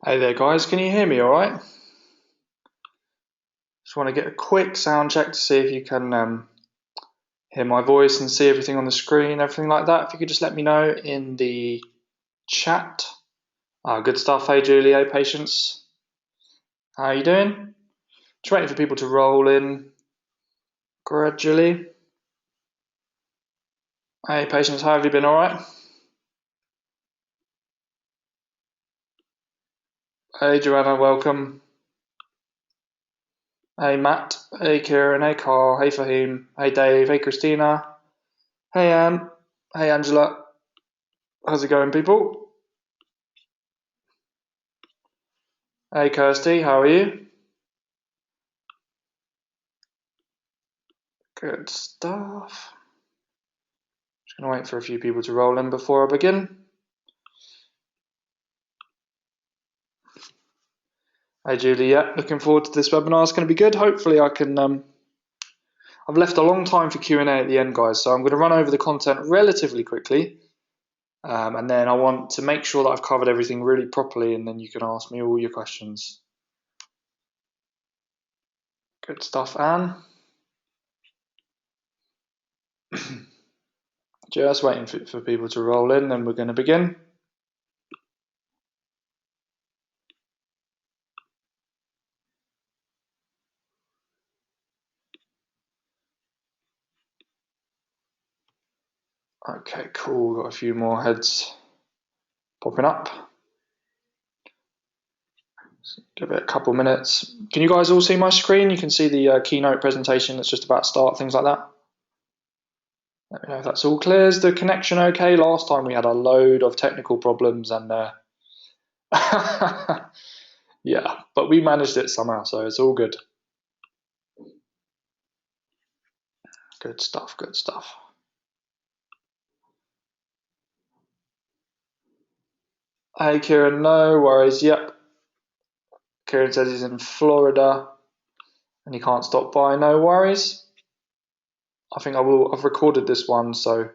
Hey there guys, can you hear me alright? Just want to get a quick sound check to see if you can hear my voice and see everything on the screen, everything like that. If you could just let me know in the chat. Good stuff. Hey Julie, hey Patience. How are you doing? Just waiting for people to roll in gradually. Hey Patience, how have you been, alright? Hey Joanna, welcome. Hey Matt, hey Kieran, hey Carl, hey Fahim, hey Dave, hey Christina, hey Anne, hey Angela. How's it going, people? Hey Kirsty, how are you? Good stuff. Just going to wait for a few people to roll in before I begin. Hey Julie, yeah, looking forward to this webinar. It's going to be good. Hopefully I can, I've left a long time for Q&A at the end, guys, so I'm going to run over the content relatively quickly. And then I want to make sure that I've covered everything really properly, and then you can ask me all your questions. Good stuff, Anne. Just waiting for people to roll in, then we're going to begin. Okay, cool. Got a few more heads popping up. Give it a couple minutes. Can you guys all see my screen? You can see the keynote presentation that's just about to start, things like that. Let me know if that's all clear. Is the connection okay? Last time we had a load of technical problems and yeah, but we managed it somehow, so it's all good. Good stuff, good stuff. Hey Kieran, no worries. Yep. Kieran says he's in Florida and he can't stop by. No worries. I think I've recorded this one, so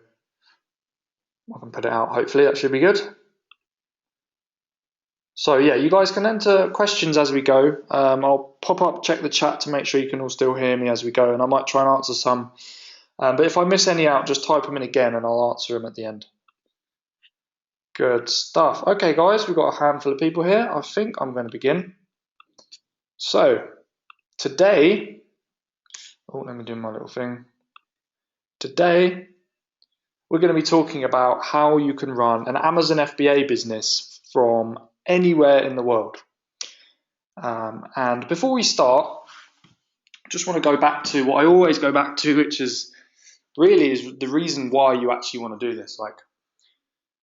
I can put it out. Hopefully that should be good. So yeah, you guys can enter questions as we go. I'll pop up, check the chat to make sure you can all still hear me as we go, and I might try and answer some. But if I miss any out, just type them in again and I'll answer them at the end. Good stuff. Okay, guys, we've got a handful of people here. I think I'm going to begin. So today, let me do my little thing. Today, we're going to be talking about how you can run an Amazon FBA business from anywhere in the world. And before we start, I just want to go back to what I always go back to, which is really the reason why you actually want to do this.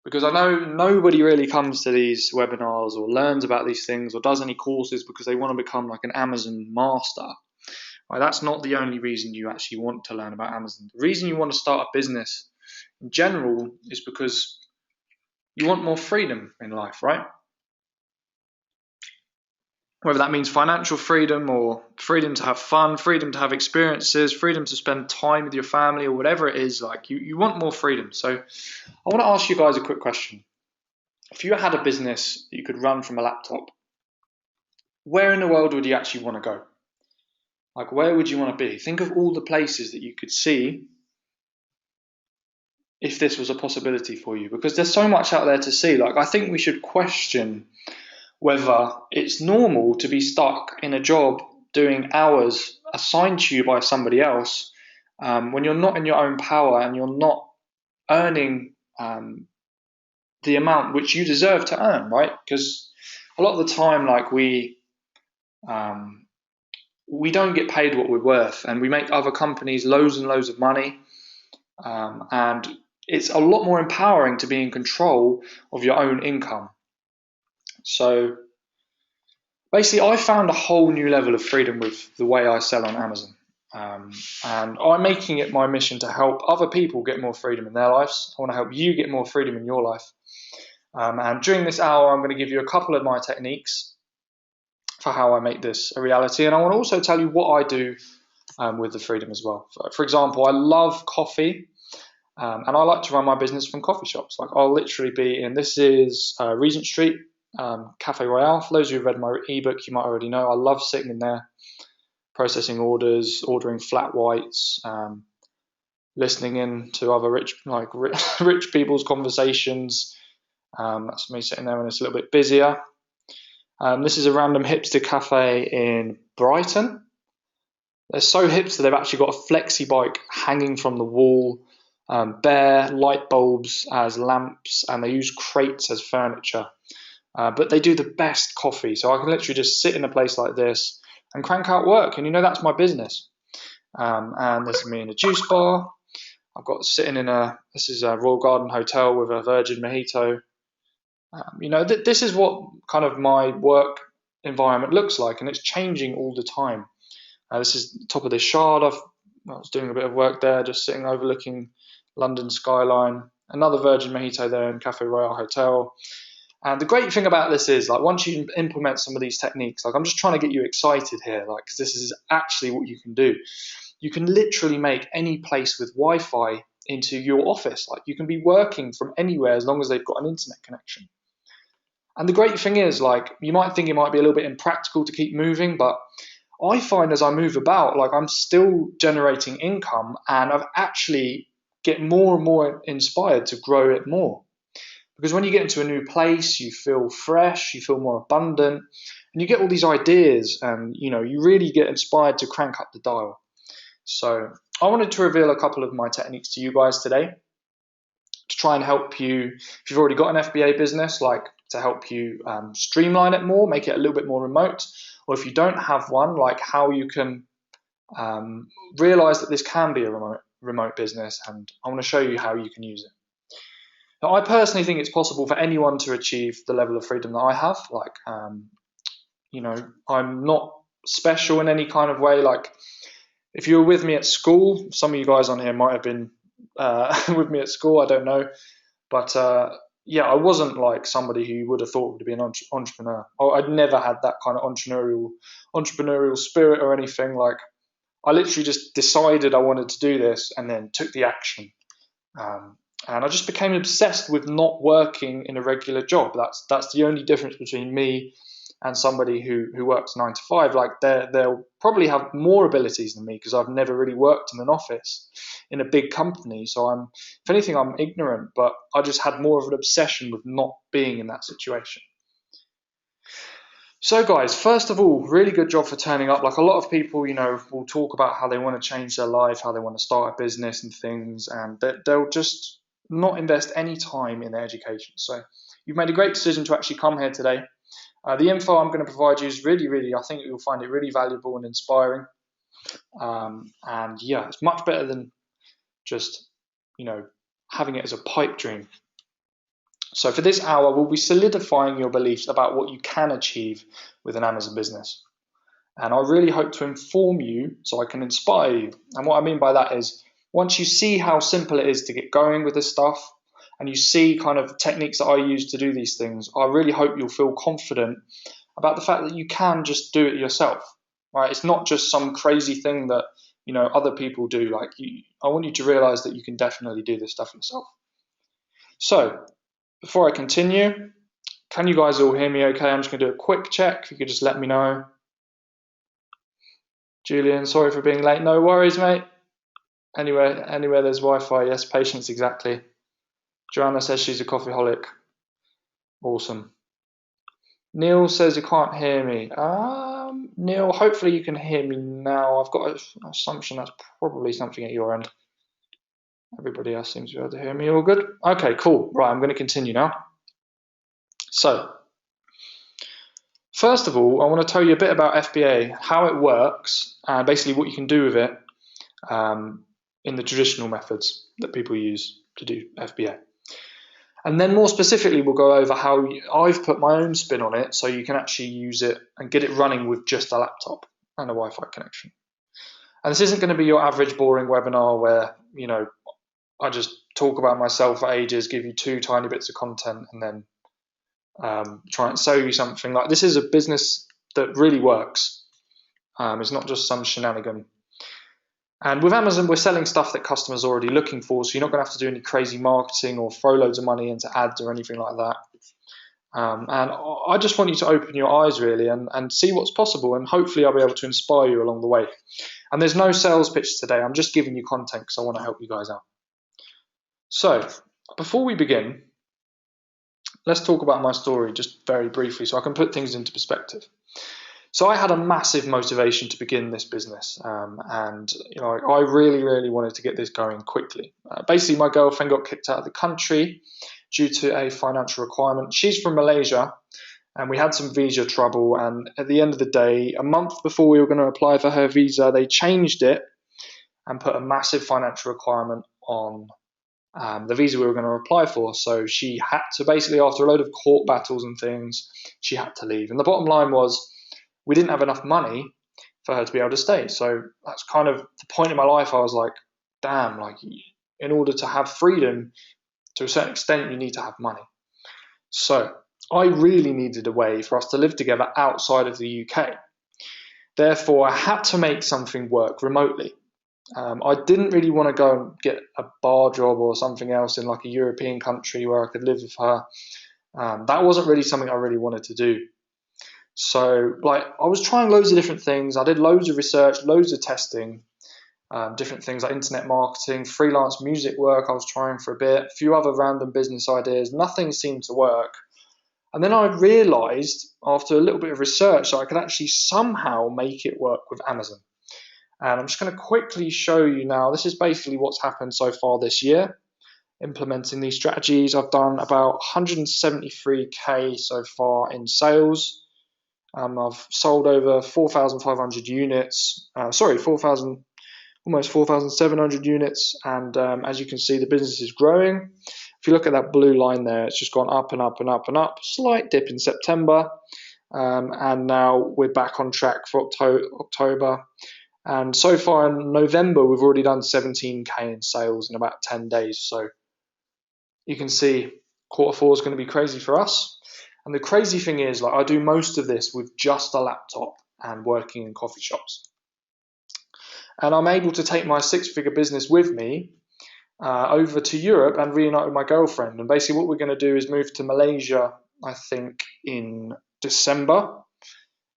Because I know nobody really comes to these webinars or learns about these things or does any courses because they want to become like an Amazon master. Right? That's not the only reason you actually want to learn about Amazon. The reason you want to start a business in general is because you want more freedom in life, right? Whether that means financial freedom or freedom to have fun, freedom to have experiences, freedom to spend time with your family or whatever it is, like you want more freedom. So I want to ask you guys a quick question. If you had a business that you could run from a laptop, where in the world would you actually want to go? Like, where would you want to be? Think of all the places that you could see if this was a possibility for you, because there's so much out there to see. Like, I think we should question whether it's normal to be stuck in a job doing hours assigned to you by somebody else when you're not in your own power and you're not earning the amount which you deserve to earn, right? Because a lot of the time, like we don't get paid what we're worth, and we make other companies loads and loads of money, and it's a lot more empowering to be in control of your own income. So basically, I found a whole new level of freedom with the way I sell on Amazon. And I'm making it my mission to help other people get more freedom in their lives. I want to help you get more freedom in your life. And during this hour, I'm going to give you a couple of my techniques for how I make this a reality. And I want to also tell you what I do with the freedom as well. For example, I love coffee. And I like to run my business from coffee shops. Like, I'll literally be in, this is Regent Street Cafe Royale. For those who've read my ebook, you might already know I love sitting in there, processing orders, ordering flat whites, listening in to other rich people's conversations. That's me sitting there when it's a little bit busier. This is a random hipster cafe in Brighton. They're so hipster they've actually got a flexi bike hanging from the wall, bare light bulbs as lamps, and they use crates as furniture. But they do the best coffee, so I can literally just sit in a place like this and crank out work, and that's my business. And this is me in a juice bar. I've got sitting in this is a Royal Garden Hotel with a virgin mojito. This is what kind of my work environment looks like, and it's changing all the time. This is the top of this Shard. I was doing a bit of work there, just sitting overlooking London skyline. Another virgin mojito there in Cafe Royale Hotel. And the great thing about this is, like, once you implement some of these techniques, like, I'm just trying to get you excited here, like, because this is actually what you can do. You can literally make any place with Wi-Fi into your office. Like, you can be working from anywhere as long as they've got an internet connection. And the great thing is, like, you might think it might be a little bit impractical to keep moving, but I find as I move about, like, I'm still generating income, and I've actually get more and more inspired to grow it more. Because when you get into a new place, you feel fresh, you feel more abundant, and you get all these ideas, and you really get inspired to crank up the dial. So I wanted to reveal a couple of my techniques to you guys today to try and help you, if you've already got an FBA business, like, to help you streamline it more, make it a little bit more remote, or if you don't have one, like, how you can realize that this can be a remote business, and I want to show you how you can use it. Now, I personally think it's possible for anyone to achieve the level of freedom that I have. Like, I'm not special in any kind of way. Like, if you were with me at school, some of you guys on here might have been with me at school, I don't know. But I wasn't like somebody who you would have thought would be an entrepreneur. I'd never had that kind of entrepreneurial spirit or anything. Like, I literally just decided I wanted to do this and then took the action. And I just became obsessed with not working in a regular job. That's the only difference between me and somebody who works 9 to 5. Like, they'll probably have more abilities than me because I've never really worked in an office in a big company. So if anything, I'm ignorant, but I just had more of an obsession with not being in that situation. So guys, first of all, really good job for turning up. Like, a lot of people, will talk about how they want to change their life, how they want to start a business and things, and they'll just not invest any time in their education. So you've made a great decision to actually come here today. The info I'm going to provide you is really, really, I think you'll find it really valuable and inspiring. It's much better than just, having it as a pipe dream. So for this hour, we'll be solidifying your beliefs about what you can achieve with an Amazon business. And I really hope to inform you so I can inspire you. And what I mean by that is, once you see how simple it is to get going with this stuff, and you see kind of techniques that I use to do these things, I really hope you'll feel confident about the fact that you can just do it yourself. Right? It's not just some crazy thing that other people do. Like, I want you to realize that you can definitely do this stuff yourself. So before I continue, can you guys all hear me okay? I'm just going to do a quick check. If you could just let me know. Julian, sorry for being late. No worries, mate. Anywhere there's Wi-Fi, yes, patience, exactly. Joanna says she's a coffeeholic. Awesome. Neil says you can't hear me. Neil, hopefully you can hear me now. I've got an assumption that's probably something at your end. Everybody else seems to be able to hear me. All good? Okay, cool. Right, I'm going to continue now. So, first of all, I want to tell you a bit about FBA, how it works, and basically what you can do with it in the traditional methods that people use to do FBA. And then more specifically, we'll go over how I've put my own spin on it so you can actually use it and get it running with just a laptop and a Wi-Fi connection. And this isn't going to be your average boring webinar where, I just talk about myself for ages, give you 2 tiny bits of content, and then try and sell you something. Like, this is a business that really works. It's not just some shenanigan. And with Amazon, we're selling stuff that customers are already looking for, so you're not going to have to do any crazy marketing or throw loads of money into ads or anything like that. And I just want you to open your eyes really and see what's possible, and hopefully I'll be able to inspire you along the way. And there's no sales pitch today. I'm just giving you content because I want to help you guys out. So before we begin, let's talk about my story just very briefly so I can put things into perspective. So I had a massive motivation to begin this business, and I really wanted to get this going quickly. Basically, my girlfriend got kicked out of the country due to a financial requirement. She's from Malaysia, and we had some visa trouble. And at the end of the day, a month before we were going to apply for her visa, they changed it and put a massive financial requirement on the visa we were going to apply for. So she had to basically, after a load of court battles and things, she had to leave. And the bottom line was, we didn't have enough money for her to be able to stay. So that's kind of the point in my life. I was like, damn, like in order to have freedom to a certain extent, you need to have money. So I really needed a way for us to live together outside of the UK. Therefore, I had to make something work remotely. I didn't really want to go and get a bar job or something else in like a European country where I could live with her. That wasn't really something I really wanted to do. So like I was trying loads of different things. I did loads of research, loads of testing, different things like internet marketing, freelance music work I was trying for a bit, a few other random business ideas. Nothing seemed to work. And then I realized after a little bit of research that I could actually somehow make it work with Amazon. And I'm just going to quickly show you now. This is basically what's happened so far this year. Implementing these strategies, I've done about 173k so far in sales. I've sold over 4,500 units, almost 4,700 units, and as you can see, the business is growing. If you look at that blue line there, it's just gone up and up and up and up. Slight dip in September, and now we're back on track for October. And so far in November, we've already done 17k in sales in about 10 days. So you can see Q4 is going to be crazy for us. And the crazy thing is, like, I do most of this with just a laptop and working in coffee shops. And I'm able to take my six-figure business with me over to Europe and reunite with my girlfriend. And basically what we're going to do is move to Malaysia, I think, in December,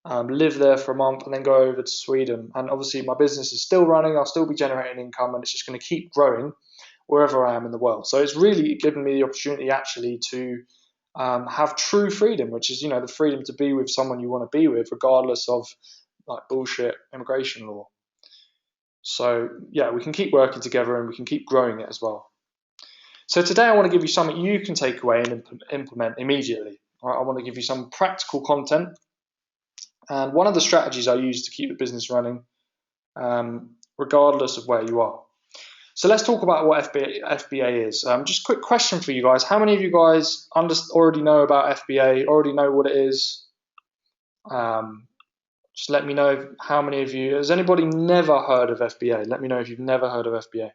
live there for a month, and then go over to Sweden. And obviously my business is still running. I'll still be generating income, and it's just going to keep growing wherever I am in the world. So it's really given me the opportunity actually to have true freedom, which is, the freedom to be with someone you want to be with, regardless of like bullshit immigration law. So yeah, we can keep working together and we can keep growing it as well. So today I want to give you something you can take away and implement immediately. I want to give you some practical content. And one of the strategies I use to keep the business running, regardless of where you are. So let's talk about what FBA is. Just a quick question for you guys. How many of you guys already know about FBA, already know what it is? Just let me know how many of you. Has anybody never heard of FBA? Let me know if you've never heard of FBA.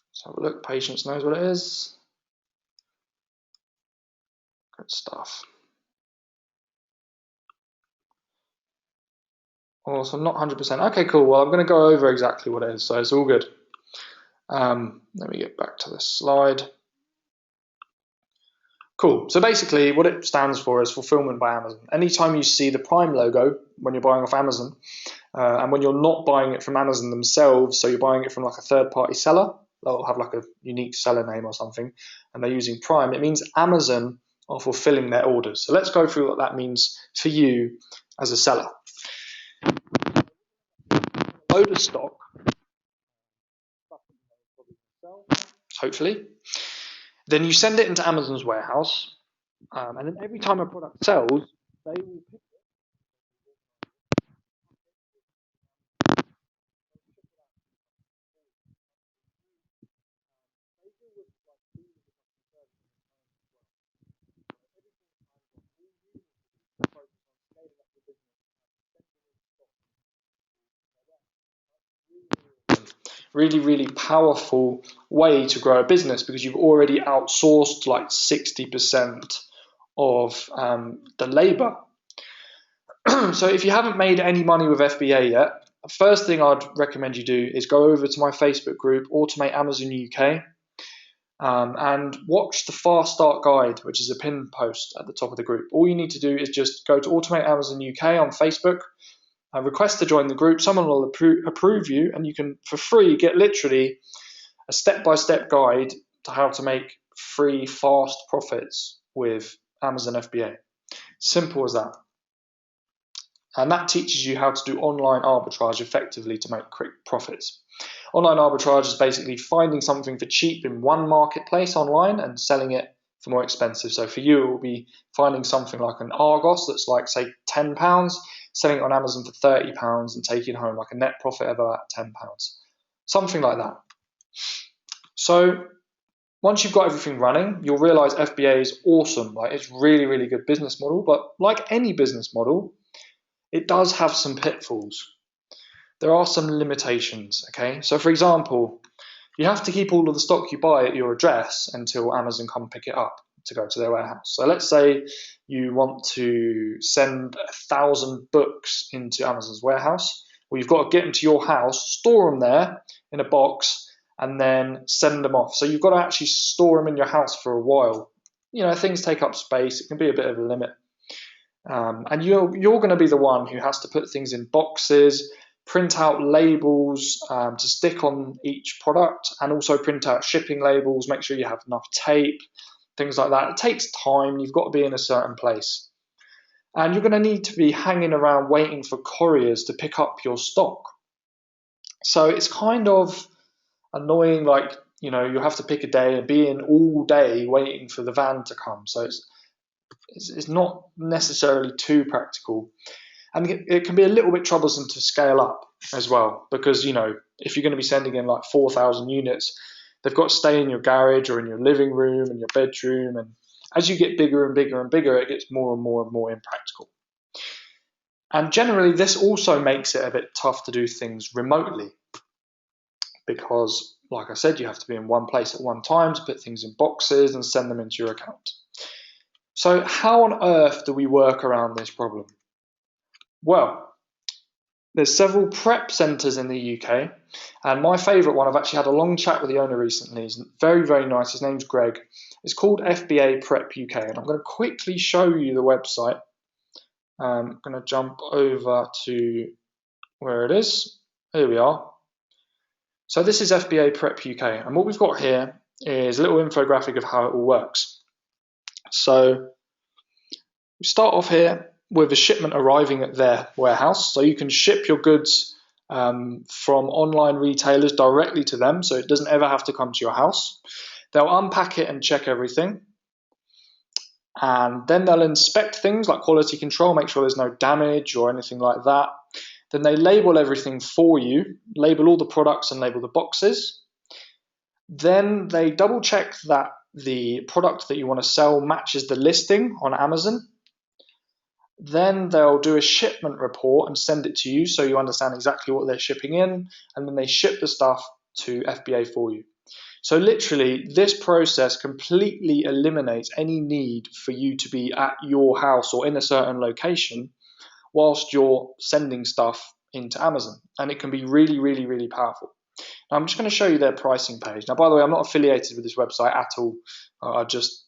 Let's have a look. Patience knows what it is. Good stuff. Awesome, not 100%. Okay, cool. Well, I'm going to go over exactly what it is, so it's all good. Let me get back to this slide. Cool. So basically what it stands for is fulfillment by Amazon. Anytime you see the Prime logo when you're buying off Amazon, and when you're not buying it from Amazon themselves, so you're buying it from like a third-party seller, they'll have like a unique seller name or something, and they're using Prime, it means Amazon are fulfilling their orders. So let's go through what that means for you as a seller. Load of stock, hopefully. Then you send it into Amazon's warehouse, and then every time a product sells, they will pick really powerful way to grow a business, because you've already outsourced like 60% of the labor. So if you haven't made any money with FBA yet, the first thing I'd recommend you do is go over to my Facebook group, Automate Amazon UK. and watch the Fast Start Guide, which is a pinned post at the top of the group. All you need to do is just go to Automate Amazon UK on Facebook, request to join the group. Someone will approve you, and you can, for free, get literally a step-by-step guide to how to make free, fast profits with Amazon FBA. Simple as that. And that teaches you how to do online arbitrage effectively to make quick profits. Online arbitrage is basically finding something for cheap in one marketplace online and selling it for more expensive. So for you, it will be finding something like an Argos that's like, say, £10, selling it on Amazon for £30 and taking home like a net profit of about £10. Something like that. So once you've got everything running, you'll realize FBA is awesome. Like, it's really, really good business model, but like any business model, it does have some pitfalls. There are some limitations, okay? So for example, you have to keep all of the stock you buy at your address until Amazon come pick it up to go to their warehouse. So let's say you want to send 1,000 books into Amazon's warehouse. Well, you've got to get them to your house, store them there in a box, and then send them off. So you've got to actually store them in your house for a while. You know, things take up space. It can be a bit of a limit. And you're going to be the one who has to put things in boxes, print out labels to stick on each product, and also print out shipping labels, make sure you have enough tape, things like that. It takes time. You've got to be in a certain place. And you're going to need to be hanging around waiting for couriers to pick up your stock. So it's kind of annoying, like, you know, you have to pick a day and be in all day waiting for the van to come. So it's not necessarily too practical. And it can be a little bit troublesome to scale up as well, because, you know, if you're going to be sending in like 4,000 units, they've got to stay in your garage or in your living room and your bedroom. And as you get bigger and bigger and bigger, it gets more and more and more impractical. And generally, this also makes it a bit tough to do things remotely, because, like I said, you have to be in one place at one time to put things in boxes and send them into your account. So how on earth do we work around this problem? Well, there's several prep centres in the UK, and my favourite one, I've actually had a long chat with the owner recently. He's very, very nice. His name's Greg. It's called FBA Prep UK, and I'm going to quickly show you the website. I'm going to jump over to where it is. Here we are. So this is FBA Prep UK, and what we've got here is a little infographic of how it all works. So we start off here with a shipment arriving at their warehouse. So you can ship your goods from online retailers directly to them, so it doesn't ever have to come to your house. They'll unpack it and check everything. And then they'll inspect things like quality control, make sure there's no damage or anything like that. Then they label everything for you, label all the products and label the boxes. Then they double check that the product that you want to sell matches the listing on Amazon. Then they'll do a shipment report and send it to you so you understand exactly what they're shipping in, and then they ship the stuff to FBA for you. So literally, this process completely eliminates any need for you to be at your house or in a certain location whilst you're sending stuff into Amazon, and it can be really, really, really powerful. Now, I'm just going to show you their pricing page. Now, by the way, I'm not affiliated with this website at all. I just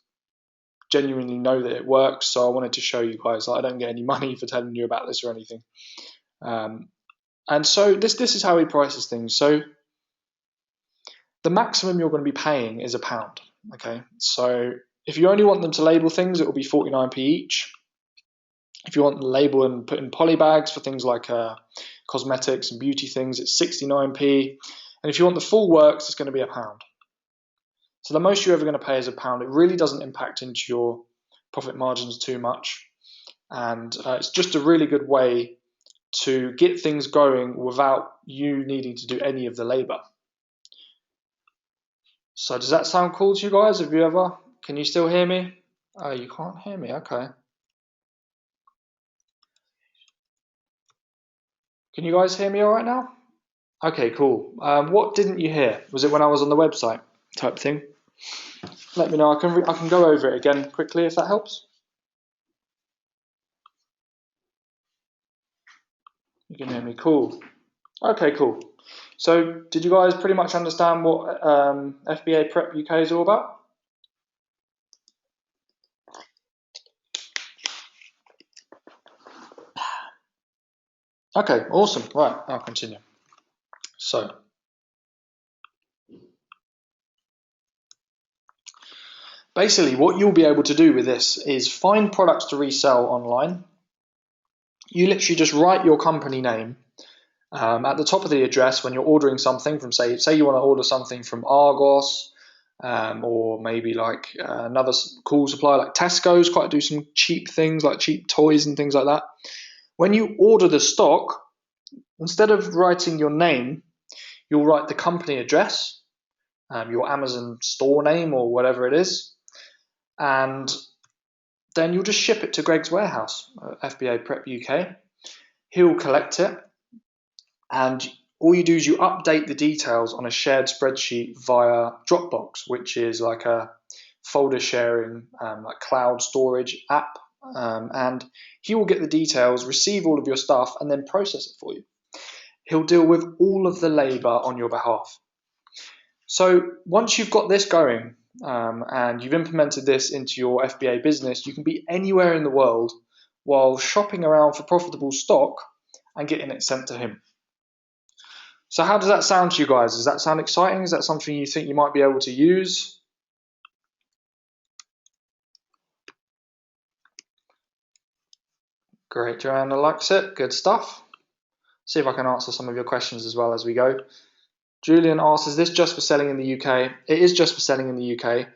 genuinely know that it works, so I wanted to show you guys that I don't get any money for telling you about this or anything. And so this is how he prices things. So the maximum you're going to be paying is £1. Okay, so if you only want them to label things, it will be 49p each. If you want them to label and put in poly bags for things like cosmetics and beauty things, it's 69p. And if you want the full works, it's going to be £1. So the most you're ever going to pay is £1. It really doesn't impact into your profit margins too much. And it's just a really good way to get things going without you needing to do any of the labor. So does that sound cool to you guys? Have you ever? Can you still hear me? Oh, you can't hear me. Okay. Can you guys hear me all right now? Okay, cool. What didn't you hear? Was it when I was on the website type thing? Let me know. I can go over it again quickly if that helps. You can hear me. Cool. Okay, cool. So did you guys pretty much understand what FBA Prep UK is all about? Okay, awesome. Right, I'll continue. So, basically what you'll be able to do with this is find products to resell online. You literally just write your company name at the top of the address when you're ordering something from, say you want to order something from Argos, or maybe like another cool supplier like Tesco's, quite do some cheap things like cheap toys and things like that. When you order the stock, instead of writing your name, you'll write the company address, your Amazon store name or whatever it is, and then you'll just ship it to Greg's warehouse, FBA Prep UK. He'll collect it, and all you do is you update the details on a shared spreadsheet via Dropbox, which is like a folder sharing, like cloud storage app, and he will get the details, receive all of your stuff, and then process it for you. He'll deal with all of the labor on your behalf. So once you've got this going, and you've implemented this into your FBA business, you can be anywhere in the world while shopping around for profitable stock and getting it sent to him. So how does that sound to you guys? Does that sound exciting? Is that something you think you might be able to use? Great, Joanna likes it. Good stuff. See if I can answer some of your questions as well as we go. Julian asks, is this just for selling in the UK? It is just for selling in the UK,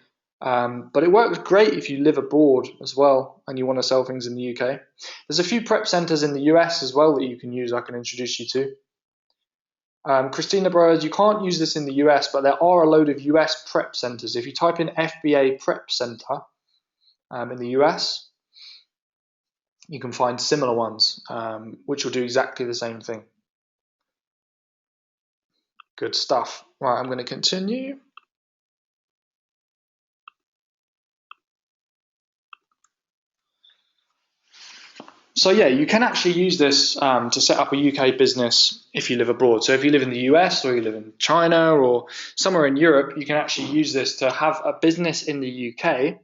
but it works great if you live abroad as well and you want to sell things in the UK. There's a few prep centers in the US as well that you can use, I can introduce you to. Christina Brose, you can't use this in the US, but there are a load of US prep centers. If you type in FBA Prep Center in the US, you can find similar ones, which will do exactly the same thing. Good stuff. Right, I'm going to continue. So yeah, you can actually use this to set up a UK business if you live abroad. So if you live in the US or you live in China or somewhere in Europe, you can actually use this to have a business in the UK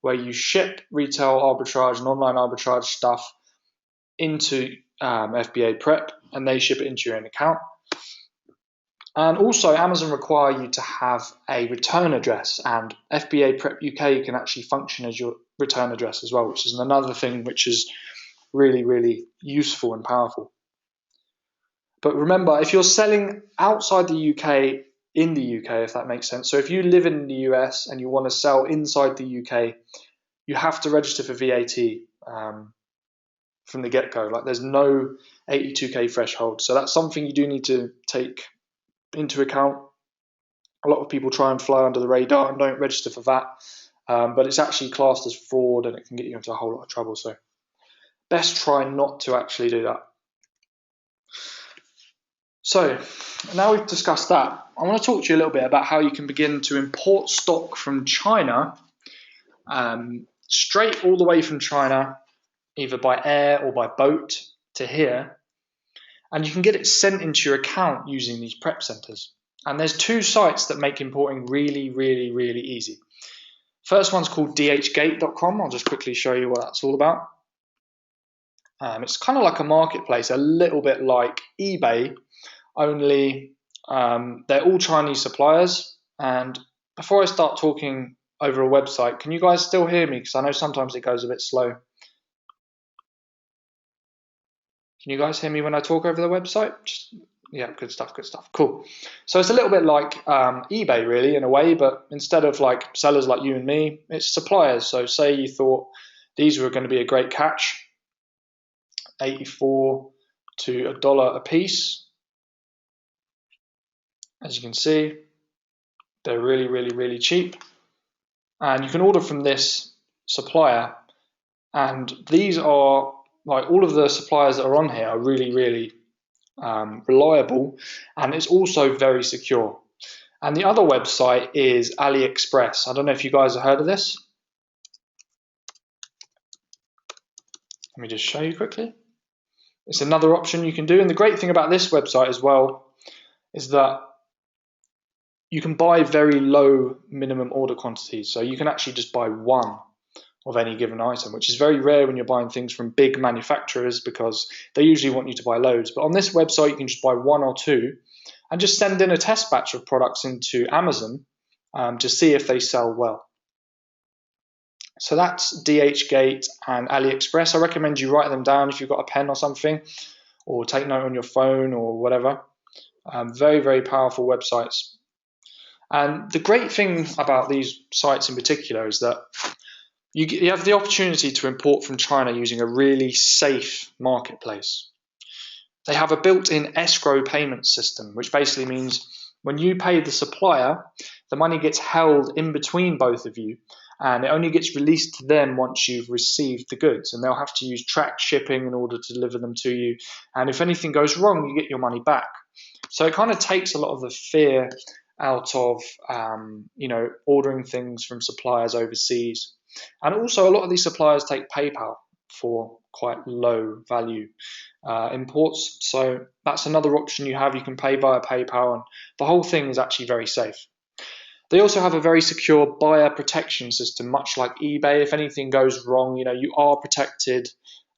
where you ship retail arbitrage and online arbitrage stuff into FBA Prep, and they ship it into your own account. And also Amazon require you to have a return address, and FBA Prep UK can actually function as your return address as well, which is another thing which is really, really useful and powerful. But remember, if you're selling outside the UK, in the UK, if that makes sense, so if you live in the US and you want to sell inside the UK, you have to register for VAT from the get-go. Like there's no 82k threshold, so that's something you do need to take into account. A lot of people try and fly under the radar and don't register for VAT, but it's actually classed as fraud and it can get you into a whole lot of trouble. So best try not to actually do that. So now we've discussed that, I want to talk to you a little bit about how you can begin to import stock from China, straight all the way from China, either by air or by boat to here, and you can get it sent into your account using these prep centers. And there's two sites that make importing really, really, really easy. First one's called dhgate.com. I'll just quickly show you what that's all about. It's kind of like a marketplace, a little bit like eBay, only they're all Chinese suppliers. And before I start talking over a website, can you guys still hear me? Because I know sometimes it goes a bit slow. Can you guys hear me when I talk over the website? Yeah, good stuff, cool. So it's a little bit like eBay really in a way, but instead of like sellers like you and me, it's suppliers. So say you thought these were going to be a great catch, 84 to $1 a piece. As you can see, they're really, really, really cheap. And you can order from this supplier, and these are like all of the suppliers that are on here are really, really reliable, and it's also very secure. And the other website is AliExpress. I don't know if you guys have heard of this. Let me just show you quickly. It's another option you can do, and the great thing about this website as well is that you can buy very low minimum order quantities. So you can actually just buy one of any given item, which is very rare when you're buying things from big manufacturers because they usually want you to buy loads. But on this website, you can just buy one or two and just send in a test batch of products into Amazon to see if they sell well. So that's DHgate and AliExpress. I recommend you write them down if you've got a pen or something, or take note on your phone or whatever. Very, very powerful websites. And the great thing about these sites in particular is that you have the opportunity to import from China using a really safe marketplace. They have a built-in escrow payment system, which basically means when you pay the supplier, the money gets held in between both of you, and it only gets released to them once you've received the goods, and they'll have to use tracked shipping in order to deliver them to you. And if anything goes wrong, you get your money back. So it kind of takes a lot of the fear out of ordering things from suppliers overseas. And also, a lot of these suppliers take PayPal for quite low value imports. So that's another option you have. You can pay via PayPal, and the whole thing is actually very safe. They also have a very secure buyer protection system, much like eBay. If anything goes wrong, you are protected,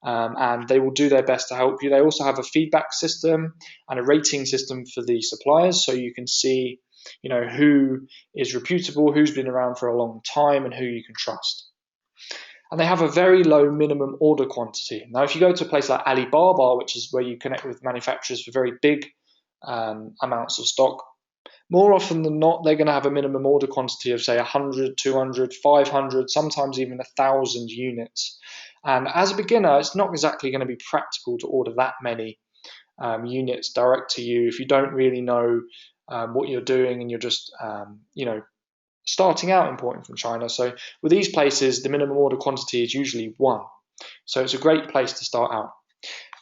and they will do their best to help you. They also have a feedback system and a rating system for the suppliers, so you can see who is reputable, who's been around for a long time, and who you can trust. And they have a very low minimum order quantity. Now, if you go to a place like Alibaba, which is where you connect with manufacturers for very big amounts of stock, more often than not, they're going to have a minimum order quantity of, say, 100, 200, 500, sometimes even 1,000 units. And as a beginner, it's not exactly going to be practical to order that many units direct to you if you don't really know what you're doing and you're just, starting out importing from China. So with these places, the minimum order quantity is usually one. So it's a great place to start out.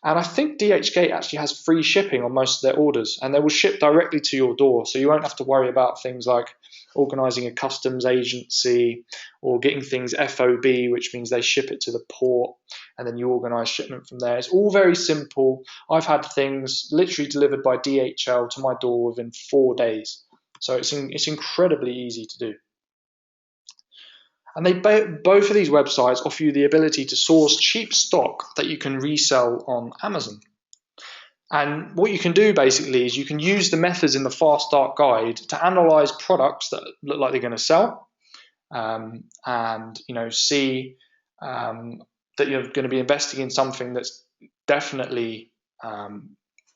And I think DHgate actually has free shipping on most of their orders, and they will ship directly to your door. So you won't have to worry about things like organizing a customs agency or getting things FOB, which means they ship it to the port and then you organize shipment from there. It's all very simple. I've had things literally delivered by DHL to my door within 4 days. So it's incredibly easy to do. And both of these websites offer you the ability to source cheap stock that you can resell on Amazon. And what you can do basically is you can use the methods in the Fast Start guide to analyze products that look like they're going to sell, and see that you're going to be investing in something that's definitely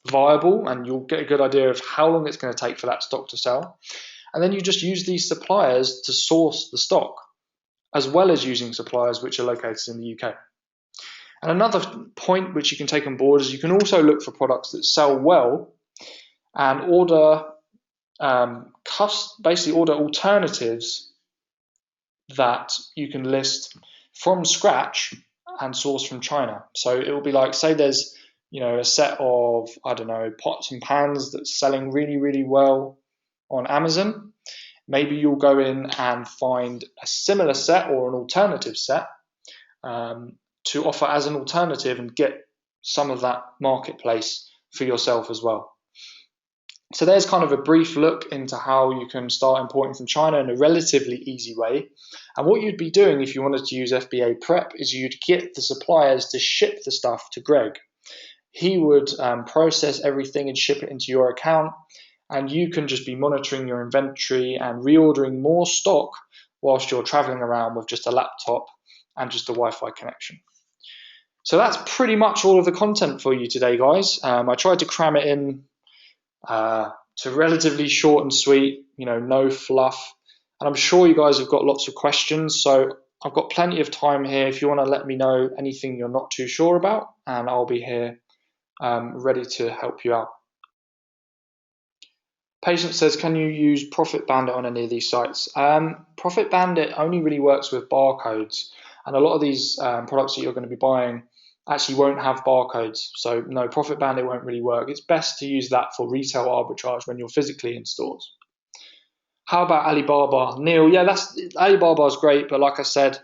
viable, and you'll get a good idea of how long it's going to take for that stock to sell. And then you just use these suppliers to source the stock, as well as using suppliers which are located in the UK. And another point which you can take on board is you can also look for products that sell well and order order alternatives that you can list from scratch and source from China. So it will be like, say there's a set of, pots and pans that's selling really, really well on Amazon. Maybe you'll go in and find a similar set or an alternative set to offer as an alternative and get some of that marketplace for yourself as well. So there's kind of a brief look into how you can start importing from China in a relatively easy way. And what you'd be doing if you wanted to use FBA Prep is you'd get the suppliers to ship the stuff to Greg. He would process everything and ship it into your account, and you can just be monitoring your inventory and reordering more stock whilst you're traveling around with just a laptop and just a Wi-Fi connection. So that's pretty much all of the content for you today, guys. I tried to cram it in to relatively short and sweet, no fluff. And I'm sure you guys have got lots of questions, so I've got plenty of time here if you want to let me know anything you're not too sure about, and I'll be here ready to help you out. Patient says, can you use Profit Bandit on any of these sites? Profit Bandit only really works with barcodes, and a lot of these products that you're going to be buying actually won't have barcodes. So no, Profit Bandit won't really work. It's best to use that for retail arbitrage when you're physically in stores. How about Alibaba? Neil, yeah, Alibaba is great, but like I said,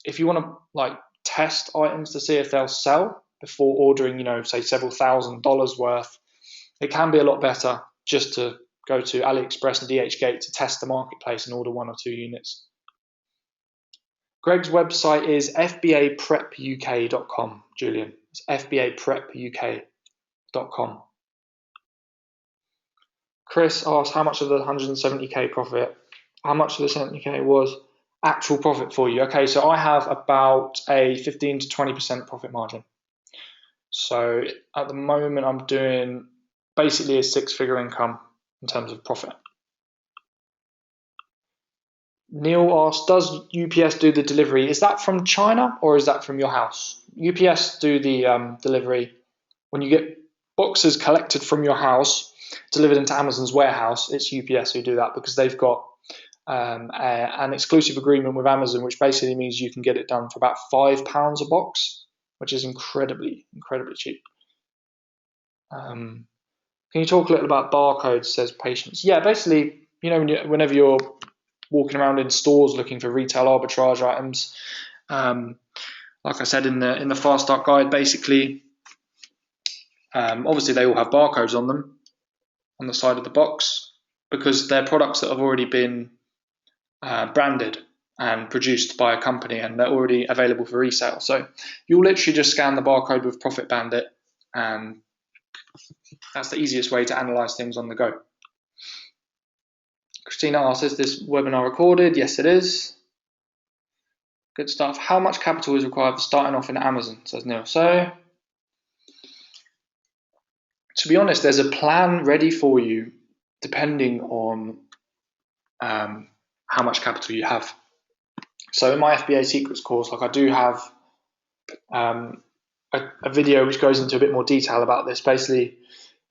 if you want to test items to see if they'll sell before ordering, say several $1,000s worth, It can be a lot better just to go to AliExpress and DHgate to test the marketplace and order 1 or 2 units. Greg's website is fbaprepuk.com, Julian. It's fbaprepuk.com. Chris asked how much of the 170k profit, how much of the 70k was actual profit for you. Okay, so I have about a 15 to 20% profit margin. So at the moment I'm doing basically a 6-figure income in terms of profit. Neil asked, does UPS do the delivery? Is that from China or is that from your house? UPS do the delivery. When you get boxes collected from your house, delivered into Amazon's warehouse, it's UPS who do that because they've got an exclusive agreement with Amazon, which basically means you can get it done for about £5 a box, which is incredibly cheap. Can you talk a little about barcodes, says Patience? Yeah, basically, whenever you're walking around in stores looking for retail arbitrage items, like I said in the Fast Start guide, basically, obviously they all have barcodes on them on the side of the box because they're products that have already been branded and produced by a company and they're already available for resale. So you'll literally just scan the barcode with Profit Bandit, and that's the easiest way to analyze things on the go. Christina asks, is this webinar recorded? Yes, it is. Good stuff. How much capital is required for starting off in Amazon, says Neil. So, to be honest, there's a plan ready for you depending on how much capital you have. So in my FBA Secrets course, I do have a video which goes into a bit more detail about this. Basically,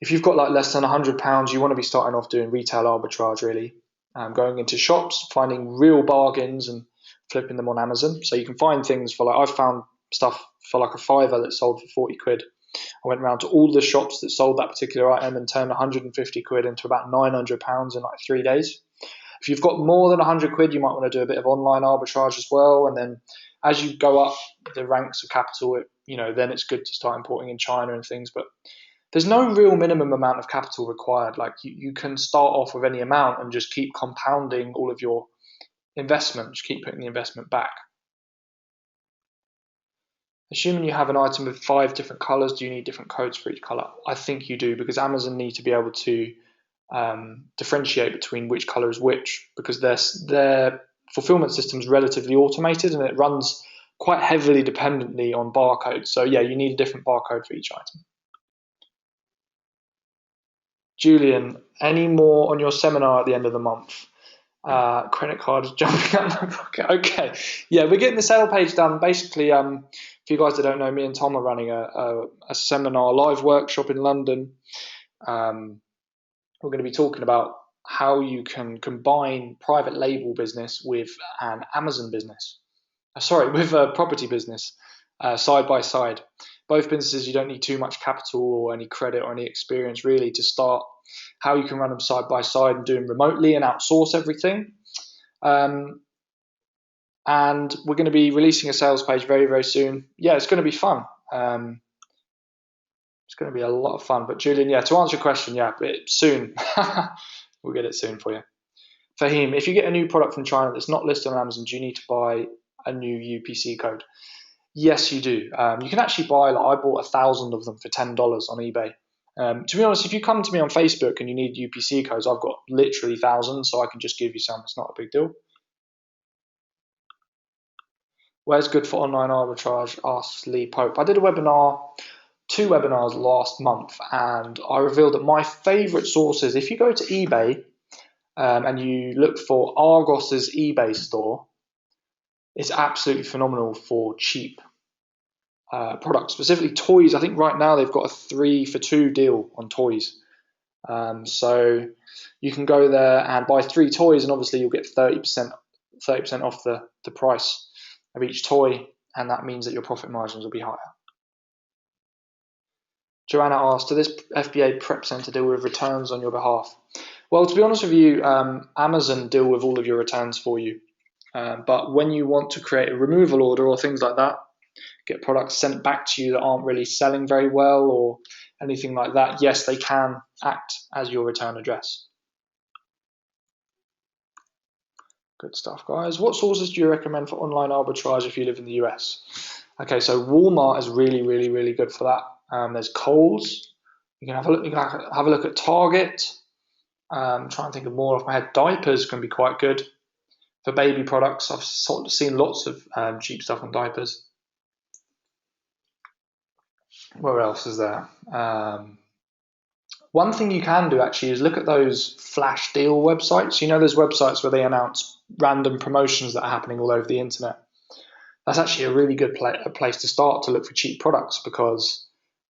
if you've got less than £100, you want to be starting off doing retail arbitrage, really. Going into shops, finding real bargains and flipping them on Amazon. So you can find things for I've found stuff for a £5 that sold for 40 quid. I went around to all the shops that sold that particular item and turned 150 quid into about £900 in 3 days. If you've got more than 100 quid, you might want to do a bit of online arbitrage as well. And then as you go up the ranks of capital, then it's good to start importing in China and things. But there's no real minimum amount of capital required. You can start off with any amount and just keep compounding all of your investment, just keep putting the investment back. Assuming you have an item with 5 different colors, do you need different codes for each color? I think you do, because Amazon need to be able to differentiate between which color is which, because their fulfillment system is relatively automated and it runs quite heavily dependently on barcodes. So yeah, you need a different barcode for each item. Julian, any more on your seminar at the end of the month? Credit card is jumping out of my pocket. Okay, yeah, we're getting the sale page done. Basically, for you guys that don't know, me and Tom are running a seminar live workshop in London. We're going to be talking about how you can combine private label business with an Amazon business. With a property business side by side. Both businesses, you don't need too much capital or any credit or any experience really to start. How you can run them side by side and do them remotely and outsource everything. And we're going to be releasing a sales page very, very soon. Yeah, it's going to be fun. It's going to be a lot of fun. But Julian, yeah, to answer your question, yeah, soon. We'll get it soon for you. Fahim, if you get a new product from China that's not listed on Amazon, do you need to buy a new UPC code? Yes, you do. You can actually buy, I bought 1,000 of them for $10 on eBay. To be honest, if you come to me on Facebook and you need UPC codes, I've got literally thousands, so I can just give you some. It's not a big deal. Where's good for online arbitrage? Asks Lee Pope. I did a webinar, 2 webinars last month, and I revealed that my favorite sources, if you go to eBay and you look for Argos's eBay store, it's absolutely phenomenal for cheap products, specifically toys. I think right now they've got a 3 for 2 deal on toys. So you can go there and buy 3 toys, and obviously you'll get 30% off the price of each toy, and that means that your profit margins will be higher. Joanna asked, does this FBA prep center deal with returns on your behalf? Well, to be honest with you, Amazon deal with all of your returns for you. But when you want to create a removal order or things like that, get products sent back to you that aren't really selling very well, or anything like that, yes, they can act as your return address. Good stuff, guys. What sources do you recommend for online arbitrage if you live in the US? Okay, so Walmart is really, really, really good for that. There's Kohl's. You can have a look. You can have a look at Target. Trying to think of more off my head. Diapers can be quite good for baby products. I've sort of seen lots of cheap stuff on diapers. Where else is there? One thing you can do actually is look at those flash deal websites. You know, those websites where they announce random promotions that are happening all over the internet. That's actually a really good place to start to look for cheap products, because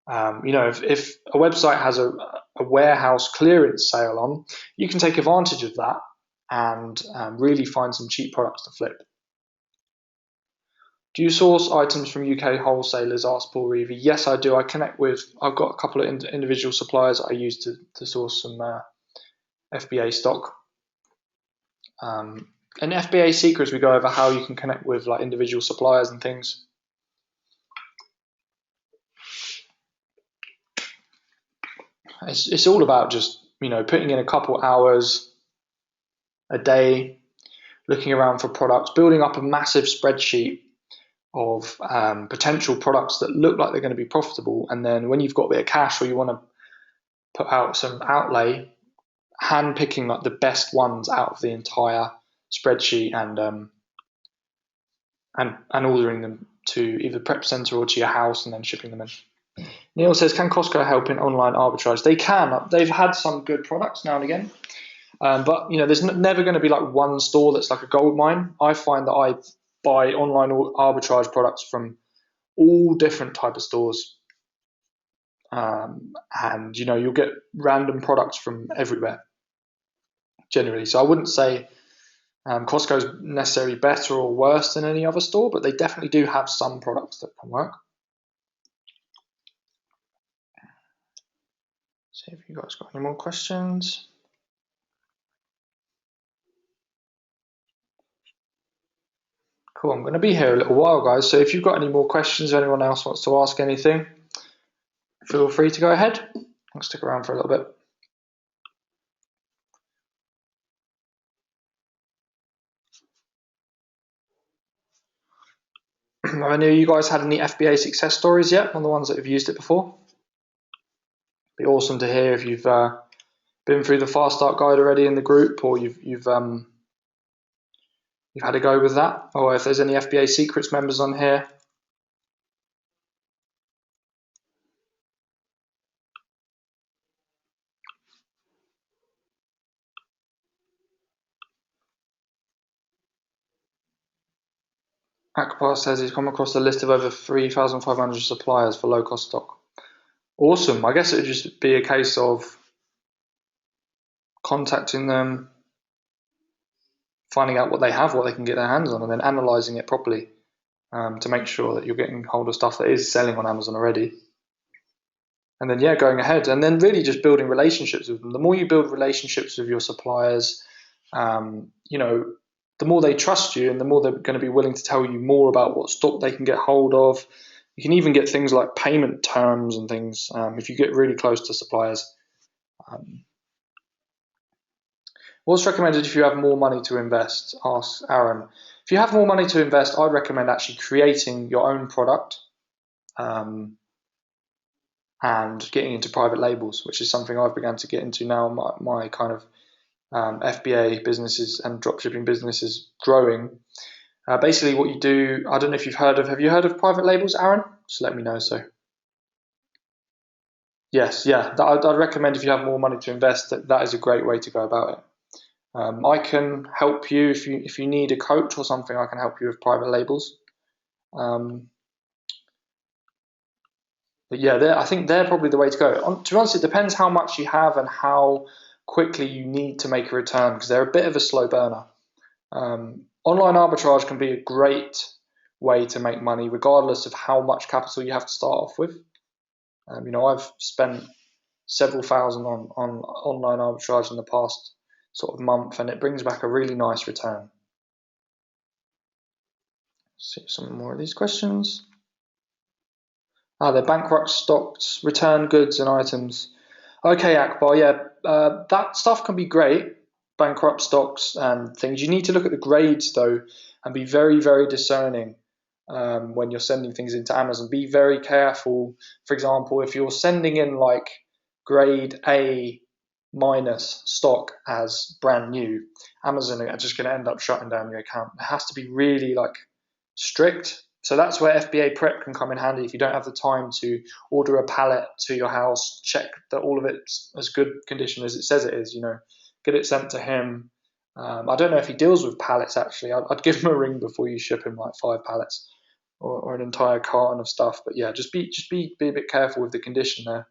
you know, if a website has a warehouse clearance sale on, you can take advantage of that and really find some cheap products to flip. Do you source items from UK wholesalers? Asked Paul Reevy. Yes, I do. I've got a couple of individual suppliers I use to source some FBA stock. In FBA Secrets, we go over how you can connect with like individual suppliers and things. It's all about just, you know, putting in a couple hours a day, looking around for products, building up a massive spreadsheet of potential products that look like they're going to be profitable, and then when you've got a bit of cash or you want to put out some outlay, hand picking like the best ones out of the entire spreadsheet and ordering them to either prep center or to your house and then shipping them in. Neil says, can Costco help in online arbitrage? They can. They've had some good products now and again, but you know, there's never going to be like one store that's like a gold mine. I find that I buy online arbitrage products from all different type of stores, and you know, you'll get random products from everywhere generally. So I wouldn't say Costco's necessarily better or worse than any other store, but they definitely do have some products that can work. See if you guys got any more questions. Cool, I'm going to be here a little while, guys, so if you've got any more questions or anyone else wants to ask anything, feel free to go ahead. I'll stick around for a little bit. I know you guys had any FBA success stories yet on the ones that have used it before? Be awesome to hear if you've been through the Fast Start Guide already in the group, or you've had a go with that, or if there's any FBA Secrets members on here. Akbar says he's come across a list of over 3,500 suppliers for low-cost stock. Awesome. I guess it would just be a case of contacting them, finding out what they have, what they can get their hands on, and then analysing it properly to make sure that you're getting hold of stuff that is selling on Amazon already. And then, yeah, going ahead and then really just building relationships with them. The more you build relationships with your suppliers, you know, the more they trust you and the more they're going to be willing to tell you more about what stock they can get hold of. You can even get things like payment terms and things if you get really close to suppliers. What's recommended if you have more money to invest? Asks Aaron. If you have more money to invest, I'd recommend actually creating your own product and getting into private labels, which is something I've begun to get into now. My kind of FBA businesses and dropshipping businesses growing. Basically what you do, I don't know if have you heard of private labels, Aaron? Just let me know. So yes, yeah, I'd recommend if you have more money to invest, that is a great way to go about it. I can help you if you need a coach or something. I can help you with private labels. But yeah, I think they're probably the way to go. To be honest, it depends how much you have and how quickly you need to make a return, because they're a bit of a slow burner. Online arbitrage can be a great way to make money regardless of how much capital you have to start off with. You know, I've spent several thousand on online arbitrage in the past sort of month, and it brings back a really nice return. Let's see some more of these questions. They're bankrupt stocks, return goods and items. Okay, Akbar, yeah, that stuff can be great, bankrupt stocks and things. You need to look at the grades though and be very, very discerning when you're sending things into Amazon. Be very careful. For example, if you're sending in like grade A minus stock as brand new, Amazon are just going to end up shutting down your account. It has to be really like strict. So that's where FBA prep can come in handy. If you don't have the time to order a pallet to your house, check that all of it's as good condition as it says it is, get it sent to him. I don't know if he deals with pallets actually. I'd give him a ring before you ship him like 5 pallets or an entire carton of stuff. But yeah, just be a bit careful with the condition there.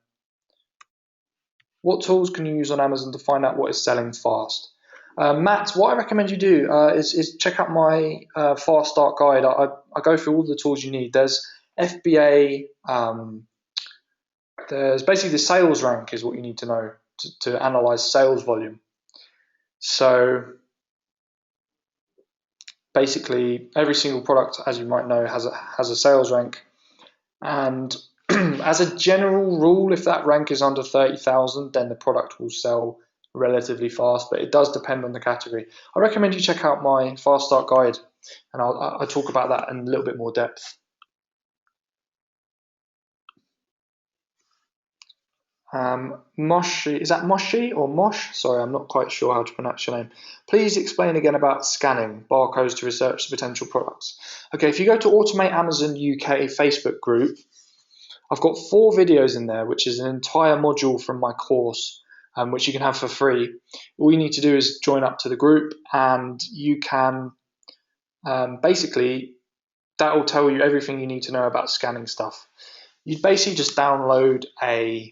What tools can you use on Amazon to find out what is selling fast? Matt, what I recommend you do is check out my fast start guide. I go through all the tools you need. There's FBA, there's basically the sales rank is what you need to know to analyze sales volume. So basically every single product, as you might know, has a sales rank. And as a general rule, if that rank is under 30,000, then the product will sell relatively fast, but it does depend on the category. I recommend you check out my Fast Start guide, and I'll talk about that in a little bit more depth. Moshi, is that Moshi or Mosh? Sorry, I'm not quite sure how to pronounce your name. Please explain again about scanning barcodes to research the potential products. Okay, if you go to Automate Amazon UK Facebook group, I've got 4 videos in there, which is an entire module from my course, which you can have for free. All you need to do is join up to the group, and you can basically, that will tell you everything you need to know about scanning stuff. You'd basically just download an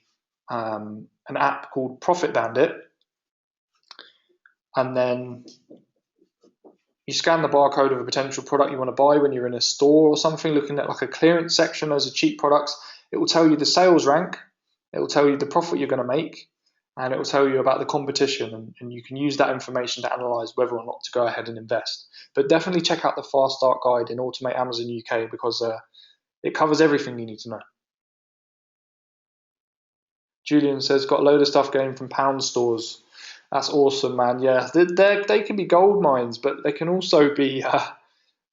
app called Profit Bandit, and then you scan the barcode of a potential product you want to buy when you're in a store or something, looking at like a clearance section as a cheap products. It will tell you the sales rank, it will tell you the profit you're going to make, and it will tell you about the competition, and you can use that information to analyze whether or not to go ahead and invest. But definitely check out the Fast Start guide in Automate Amazon UK because it covers everything you need to know. Julian says, got a load of stuff going from pound stores. That's awesome, man. Yeah, they can be gold mines, but they can also be a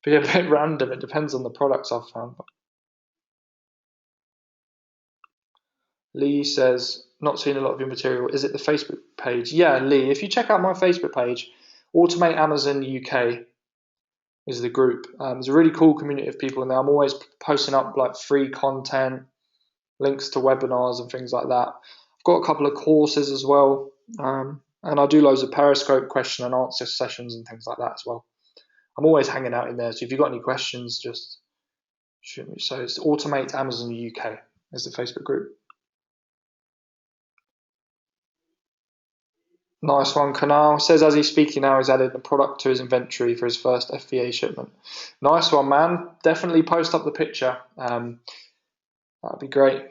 bit random. It depends on the products I've found. Lee says, not seeing a lot of your material. Is it the Facebook page? Yeah, Lee, if you check out my Facebook page, Automate Amazon UK is the group. There's a really cool community of people in there. I'm always posting up like free content, links to webinars and things like that. I've got a couple of courses as well. And I do loads of Periscope question and answer sessions and things like that as well. I'm always hanging out in there. So if you've got any questions, just shoot me. So it's Automate Amazon UK is the Facebook group. Nice one, Kanal. Says as he's speaking now, he's added a product to his inventory for his first FBA shipment. Nice one, man. Definitely post up the picture. That'd be great.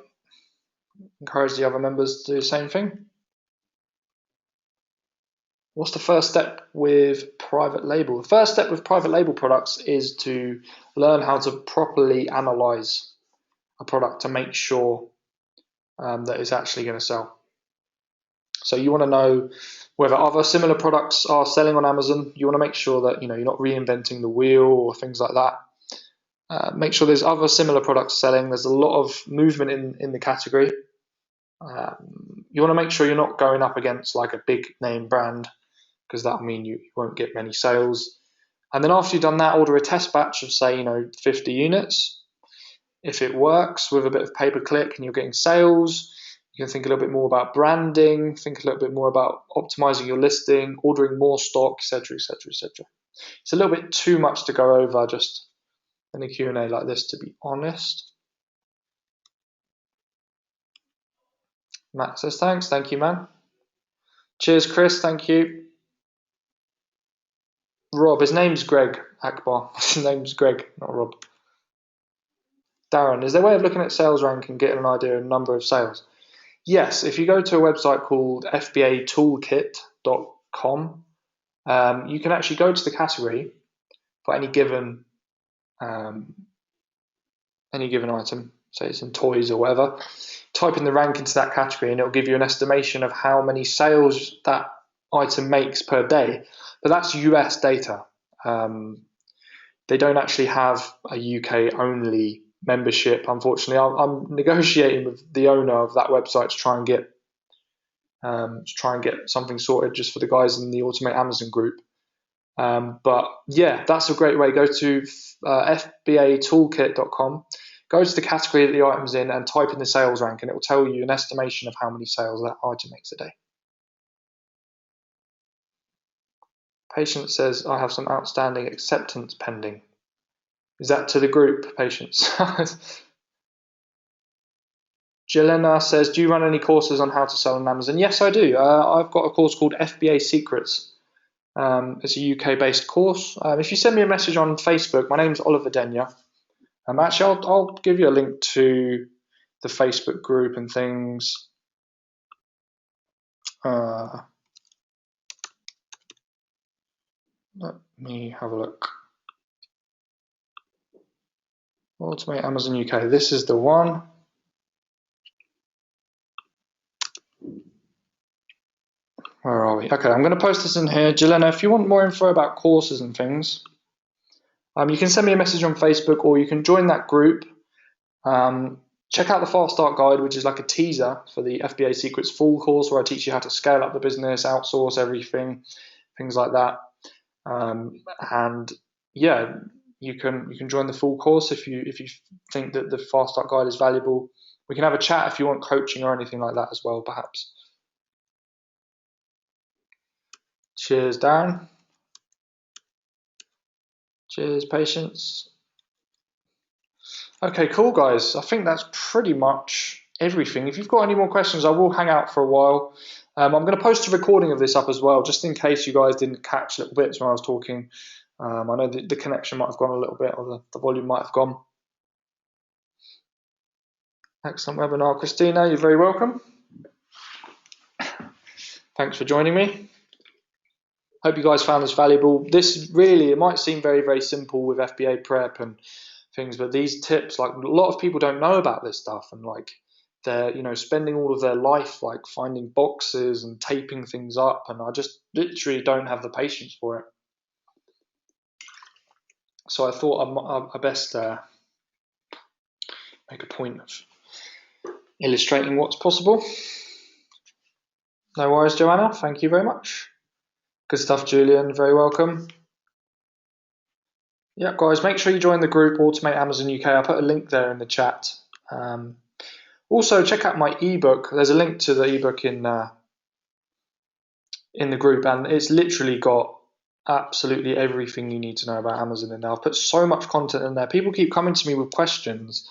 Encourage the other members to do the same thing. What's the first step with private label? The first step with private label products is to learn how to properly analyze a product to make sure that it's actually going to sell. So you want to know whether other similar products are selling on Amazon. You want to make sure that you're not reinventing the wheel or things like that. Make sure there's other similar products selling. There's a lot of movement in the category. You want to make sure you're not going up against like a big name brand, because that'll mean you won't get many sales. And then after you've done that, order a test batch of say 50 units. If it works with a bit of pay-per-click and you're getting sales, you can think a little bit more about branding, think a little bit more about optimizing your listing, ordering more stock, etc., etc., etc. It's a little bit too much to go over just in a Q&A like this, to be honest. Matt says thanks. Thank you, man. Cheers, Chris. Thank you. Rob, his name's Greg Akbar. His name's Greg, not Rob. Darren, is there a way of looking at sales rank and getting an idea of number of sales? Yes, if you go to a website called FBAtoolkit.com, you can actually go to the category for any given item, say it's in toys or whatever, type in the rank into that category and it'll give you an estimation of how many sales that item makes per day. But that's US data. They don't actually have a UK only membership, unfortunately. I'm negotiating with the owner of that website to try and get something sorted just for the guys in the Automate Amazon group. But yeah, that's a great way. Go to FBAtoolkit.com, go to the category that the item's in and type in the sales rank and it will tell you an estimation of how many sales that item makes a day. Patient says, I have some outstanding acceptance pending. Is that to the group, Patience? Jelena says, do you run any courses on how to sell on Amazon? Yes, I do. I've got a course called FBA Secrets. It's a UK-based course. If you send me a message on Facebook, my name's Oliver Denya. Actually, I'll give you a link to the Facebook group and things. Let me have a look. Automate Amazon UK. This is the one. Where are we? Okay, I'm going to post this in here. Jelena, if you want more info about courses and things, you can send me a message on Facebook or you can join that group. Check out the Fast Start Guide, which is like a teaser for the FBA Secrets full course where I teach you how to scale up the business, outsource everything, things like that. And yeah, you can join the full course if you think that the Fast Start Guide is valuable. We can have a chat if you want coaching or anything like that as well, perhaps. Cheers, Darren. Cheers, Patience. Okay, cool, guys. I think that's pretty much everything. If you've got any more questions, I will hang out for a while. I'm going to post a recording of this up as well, just in case you guys didn't catch little bits when I was talking. I know the connection might have gone a little bit, or the volume might have gone. Excellent webinar, Christina. You're very welcome. Thanks for joining me. Hope you guys found this valuable. This really, it might seem very, very simple with FBA prep and things, but these tips, like a lot of people don't know about this stuff, and like they're spending all of their life like finding boxes and taping things up, and I just literally don't have the patience for it. So I thought I best make a point of illustrating what's possible. No worries, Joanna. Thank you very much. Good stuff, Julian. Very welcome. Yeah, guys, make sure you join the group Automate Amazon UK. I put a link there in the chat. Also, check out my ebook. There's a link to the ebook in the group, and it's literally got absolutely everything you need to know about Amazon in there. I've put so much content in there. People keep coming to me with questions,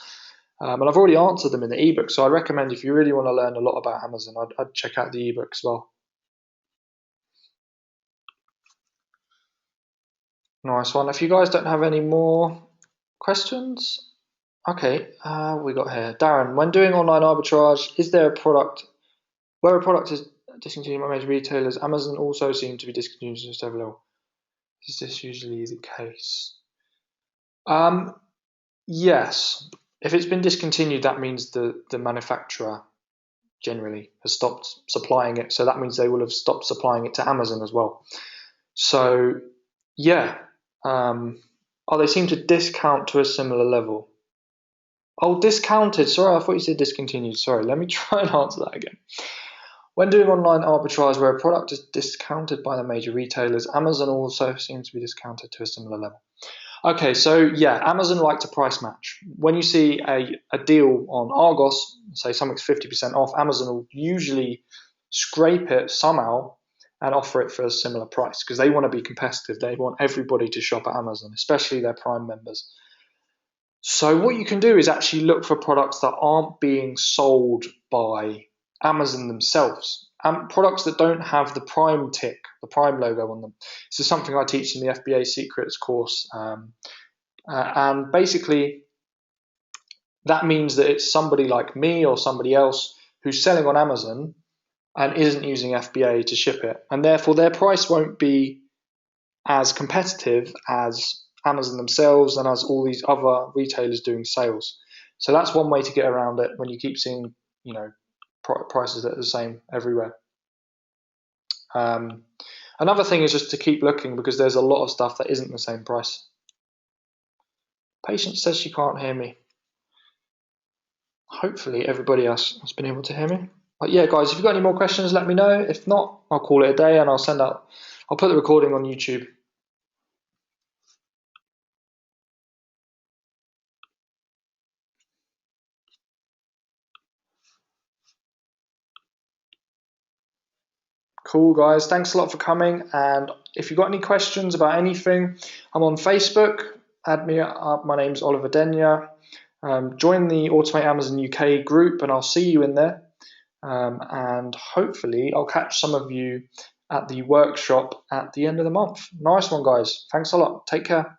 and I've already answered them in the ebook. So I recommend, if you really want to learn a lot about Amazon, I'd check out the ebook as well. Nice one. If you guys don't have any more questions, okay, we got here. Darren, when doing online arbitrage, is there a product where a product is discontinued by major retailers? Amazon also seems to be discontinued just over level. Is this usually the case? Yes. If it's been discontinued, that means the manufacturer generally has stopped supplying it. So that means they will have stopped supplying it to Amazon as well. So yeah. They seem to discount to a similar level. Oh, discounted. Sorry, I thought you said discontinued. Sorry, let me try and answer that again. When doing online arbitrage where a product is discounted by the major retailers, Amazon also seems to be discounted to a similar level. Okay, so yeah, Amazon like to price match. When you see a deal on Argos, say something's 50% off, Amazon will usually scrape it somehow and offer it for a similar price because they want to be competitive. They want everybody to shop at Amazon, especially their Prime members. So what you can do is actually look for products that aren't being sold by Amazon themselves, and products that don't have the Prime tick, the Prime logo on them. This is something I teach in the FBA Secrets course. And basically, that means that it's somebody like me or somebody else who's selling on Amazon and isn't using FBA to ship it. And therefore, their price won't be as competitive as Amazon themselves and as all these other retailers doing sales. So that's one way to get around it when you keep seeing, prices that are the same everywhere. Another thing is just to keep looking, because there's a lot of stuff that isn't the same price. Patience says she can't hear me. Hopefully everybody else has been able to hear me. But yeah, guys, if you've got any more questions, let me know. If not, I'll call it a day and I'll put the recording on YouTube. Cool, guys. Thanks a lot for coming. And if you've got any questions about anything, I'm on Facebook. Add me up. My name's Oliver Denya. Join the Automate Amazon UK group, and I'll see you in there. And hopefully I'll catch some of you at the workshop at the end of the month. Nice one, guys. Thanks a lot. Take care.